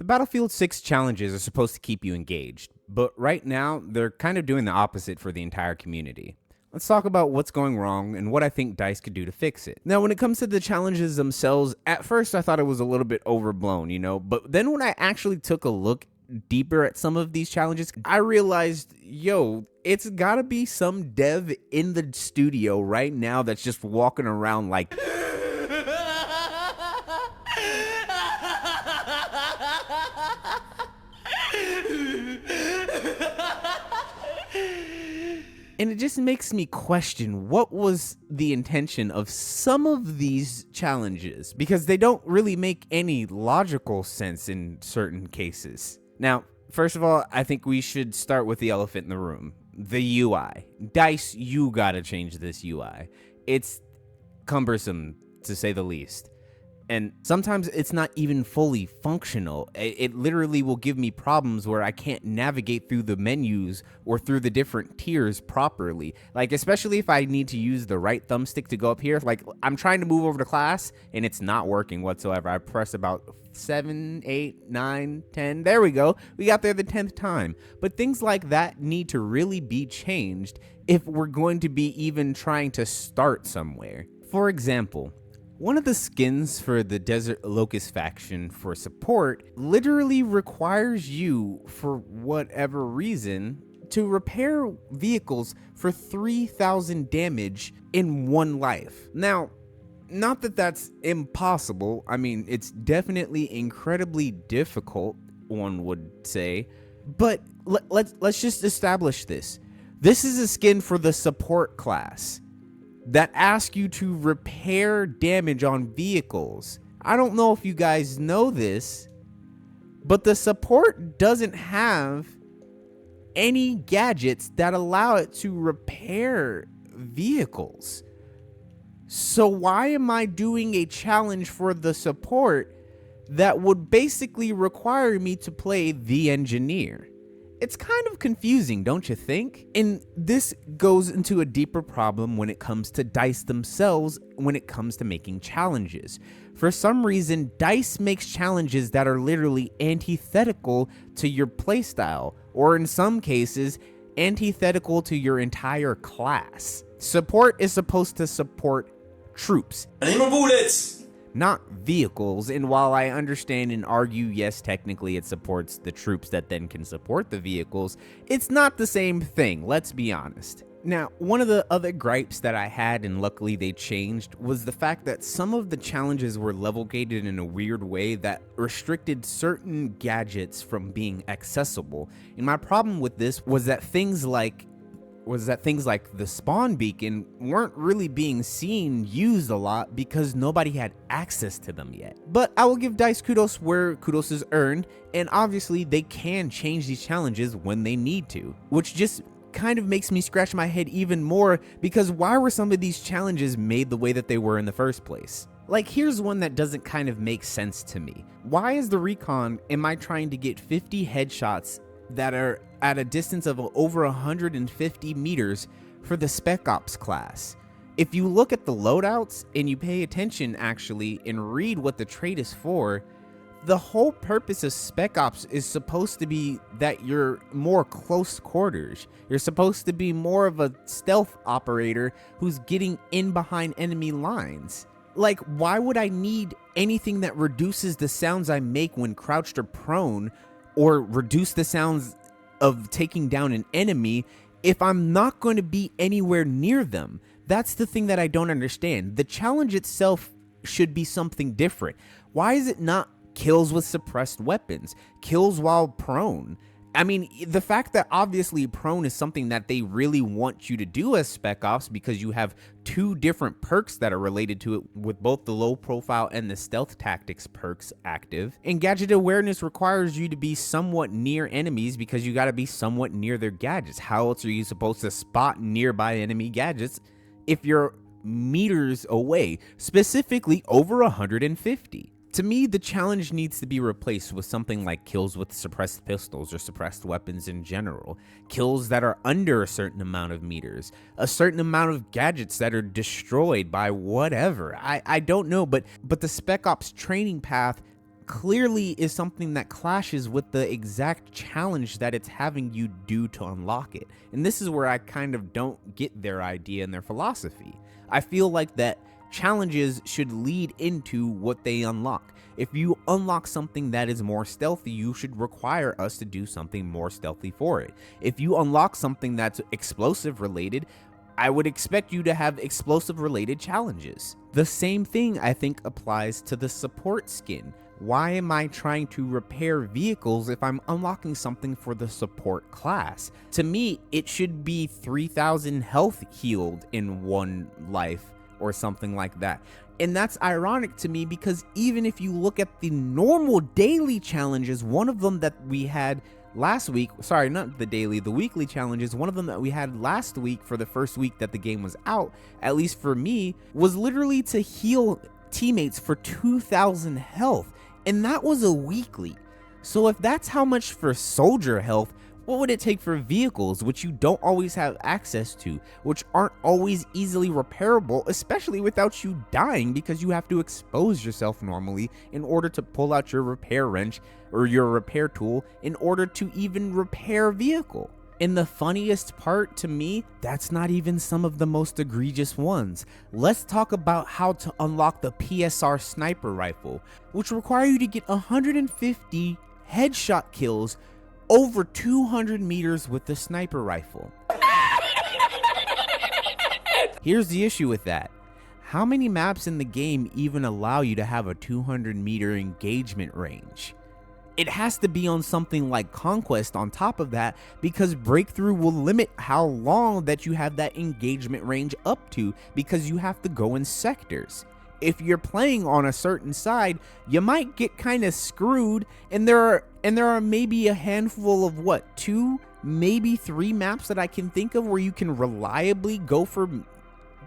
Battlefield 6 challenges are supposed to keep you engaged, but right now, they're kind of doing the opposite for the entire community. Let's talk about what's going wrong and what I think DICE could do to fix it. Now, when it comes to the challenges themselves, at first I thought it was a little bit overblown, but then when I actually took a look deeper at some of these challenges, I realized, it's gotta be some dev in the studio right now that's just walking around like... And it just makes me question what was the intention of some of these challenges, because they don't really make any logical sense in certain cases. Now, first of all, I think we should start with the elephant in the room, the UI. DICE, you gotta change this UI. It's cumbersome, to say the least. And sometimes it's not even fully functional. It literally will give me problems where I can't navigate through the menus or through the different tiers properly. Like, especially if I need to use the right thumbstick to go up here. Like, I'm trying to move over to class and it's not working whatsoever. I press about 7, 8, 9, 10. There we go. We got there the 10th time. But things like that need to really be changed if we're going to be even trying to start somewhere. For example, one of the skins for the Desert Locust faction for support literally requires you, for whatever reason, to repair vehicles for 3,000 damage in one life. Now, not that that's impossible. I mean, it's definitely incredibly difficult, one would say. But let's just establish this. This is a skin for the support class that ask you to repair damage on vehicles. I don't know if you guys know this, but the support doesn't have any gadgets that allow it to repair vehicles. So why am I doing a challenge for the support that would basically require me to play the engineer? It's kind of confusing, don't you think? And this goes into a deeper problem when it comes to DICE themselves, when it comes to making challenges. For some reason, DICE makes challenges that are literally antithetical to your playstyle, or in some cases, antithetical to your entire class. Support is supposed to support troops. I need more bullets! Not vehicles, and while I understand and argue, yes, technically it supports the troops that then can support the vehicles, it's not the same thing, let's be honest. Now, one of the other gripes that I had, and luckily they changed, was the fact that some of the challenges were level gated in a weird way that restricted certain gadgets from being accessible. And my problem with this was that things like the spawn beacon weren't really being used a lot because nobody had access to them yet. But I will give DICE kudos where kudos is earned, and obviously they can change these challenges when they need to, which just kind of makes me scratch my head even more, because why were some of these challenges made the way that they were in the first place? Like, here's one that doesn't kind of make sense to me. Why is the recon am I trying to get 50 headshots that are at a distance of over 150 meters for the Spec Ops class? If you look at the loadouts and you pay attention actually and read what the trait is for, the whole purpose of Spec Ops is supposed to be that you're more close quarters. You're supposed to be more of a stealth operator who's getting in behind enemy lines. Like, why would I need anything that reduces the sounds I make when crouched or prone, or reduce the sounds of taking down an enemy if I'm not going to be anywhere near them? That's the thing that I don't understand. The challenge itself should be something different. Why is it not kills with suppressed weapons, kills while prone? I mean, the fact that obviously prone is something that they really want you to do as Spec Ops because you have two different perks that are related to it, with both the low profile and the stealth tactics perks active. And gadget awareness requires you to be somewhat near enemies because you got to be somewhat near their gadgets. How else are you supposed to spot nearby enemy gadgets if you're meters away, specifically over 150? To me, the challenge needs to be replaced with something like kills with suppressed pistols or suppressed weapons in general, kills that are under a certain amount of meters, a certain amount of gadgets that are destroyed by whatever. I don't know, but the Spec Ops training path clearly is something that clashes with the exact challenge that it's having you do to unlock it. And this is where I kind of don't get their idea and their philosophy. I feel like that challenges should lead into what they unlock. If you unlock something that is more stealthy, you should require us to do something more stealthy for it. If you unlock something that's explosive related, I would expect you to have explosive related challenges. The same thing I think applies to the support skin. Why am I trying to repair vehicles if I'm unlocking something for the support class? To me, it should be 3,000 health healed in one life or something like that. And that's ironic to me because even if you look at the normal daily challenges, one of them that we had last week, sorry, not the daily, the weekly challenges, one of them that we had last week for the first week that the game was out, at least for me, was literally to heal teammates for 2,000 health. And that was a weekly. So if that's how much for soldier health, what would it take for vehicles, which you don't always have access to, which aren't always easily repairable, especially without you dying because you have to expose yourself normally in order to pull out your repair wrench or your repair tool in order to even repair a vehicle? And the funniest part to me, that's not even some of the most egregious ones. Let's talk about how to unlock the PSR sniper rifle, which require you to get 150 headshot kills over 200 meters with the sniper rifle. Here's the issue with that. How many maps in the game even allow you to have a 200-meter engagement range? It has to be on something like Conquest on top of that, because Breakthrough will limit how long that you have that engagement range up to, because you have to go in sectors. If you're playing on a certain side, you might get kind of screwed, and there are maybe a handful of 2, maybe 3 maps that I can think of where you can reliably go for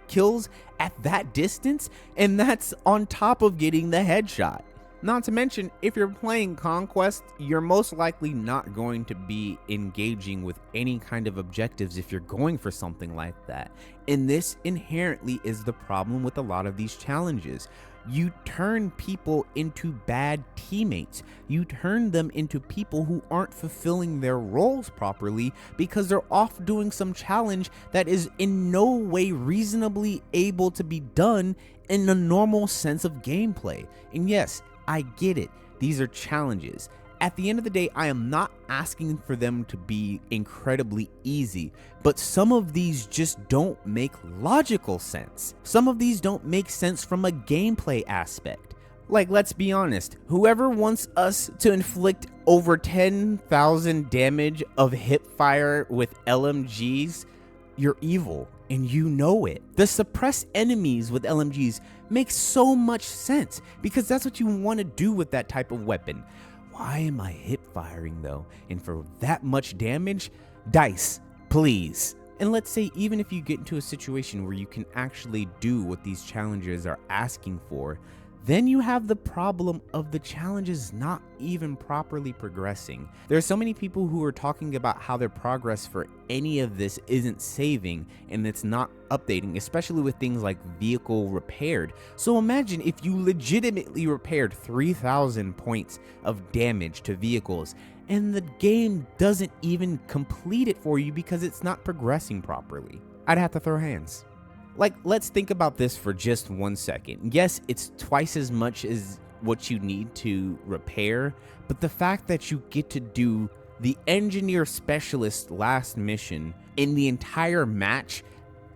kills at that distance, and that's on top of getting the headshot. Not to mention, if you're playing Conquest, you're most likely not going to be engaging with any kind of objectives if you're going for something like that. And this inherently is the problem with a lot of these challenges. You turn people into bad teammates. You turn them into people who aren't fulfilling their roles properly because they're off doing some challenge that is in no way reasonably able to be done in a normal sense of gameplay. And yes, I get it. These are challenges. At the end of the day, I am not asking for them to be incredibly easy, but some of these just don't make logical sense. Some of these don't make sense from a gameplay aspect. Like, let's be honest, whoever wants us to inflict over 10,000 damage of hip fire with LMGs, you're evil, and you know it. The suppress enemies with LMGs makes so much sense because that's what you want to do with that type of weapon. Why am I hip firing though? And for that much damage? Dice, please. And let's say even if you get into a situation where you can actually do what these challenges are asking for, then you have the problem of the challenges not even properly progressing. There are so many people who are talking about how their progress for any of this isn't saving and it's not updating, especially with things like vehicle repaired. So imagine if you legitimately repaired 3,000 points of damage to vehicles and the game doesn't even complete it for you because it's not progressing properly. I'd have to throw hands. Like, let's think about this for just 1 second. Yes, it's twice as much as what you need to repair, but the fact that you get to do the engineer specialist last mission in the entire match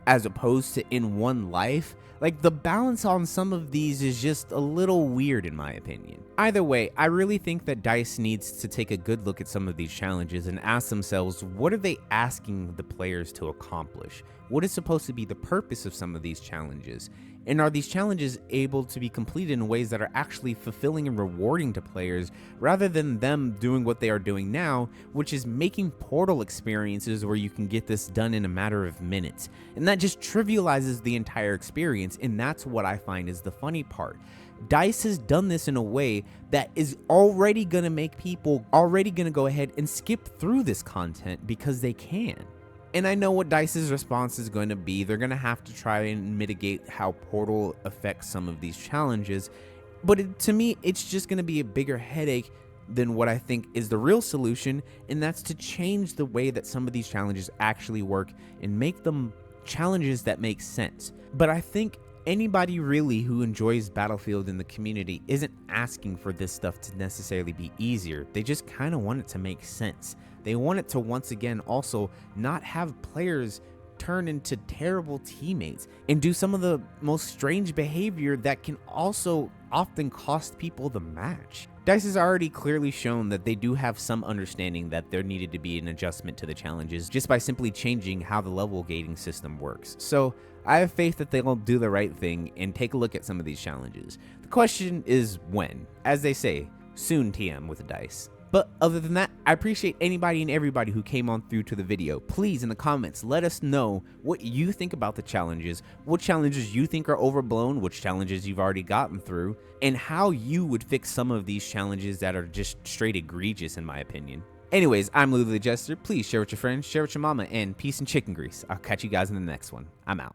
as opposed to in one life, like the balance on some of these is just a little weird in my opinion. Either way, I really think that DICE needs to take a good look at some of these challenges and ask themselves, what are they asking the players to accomplish? What is supposed to be the purpose of some of these challenges? And are these challenges able to be completed in ways that are actually fulfilling and rewarding to players rather than them doing what they are doing now, which is making portal experiences where you can get this done in a matter of minutes. And that just trivializes the entire experience, and that's what I find is the funny part. DICE has done this in a way that is already going to make people already going to go ahead and skip through this content because they can. And I know what DICE's response is going to be. They're going to have to try and mitigate how Portal affects some of these challenges. But to me, it's just going to be a bigger headache than what I think is the real solution, and that's to change the way that some of these challenges actually work and make them challenges that make sense. But I think anybody really who enjoys Battlefield in the community isn't asking for this stuff to necessarily be easier. They just kind of want it to make sense. They want it to once again also not have players turn into terrible teammates and do some of the most strange behavior that can also often cost people the match. DICE has already clearly shown that they do have some understanding that there needed to be an adjustment to the challenges just by simply changing how the level gating system works. So I have faith that they'll do the right thing and take a look at some of these challenges. The question is when. As they say, soon TM with DICE. But other than that, I appreciate anybody and everybody who came on through to the video. Please, in the comments, let us know what you think about the challenges, what challenges you think are overblown, which challenges you've already gotten through, and how you would fix some of these challenges that are just straight egregious in my opinion. Anyways, I'm Lulu the Jester. Please share with your friends, share with your mama, and peace and chicken grease. I'll catch you guys in the next one. I'm out.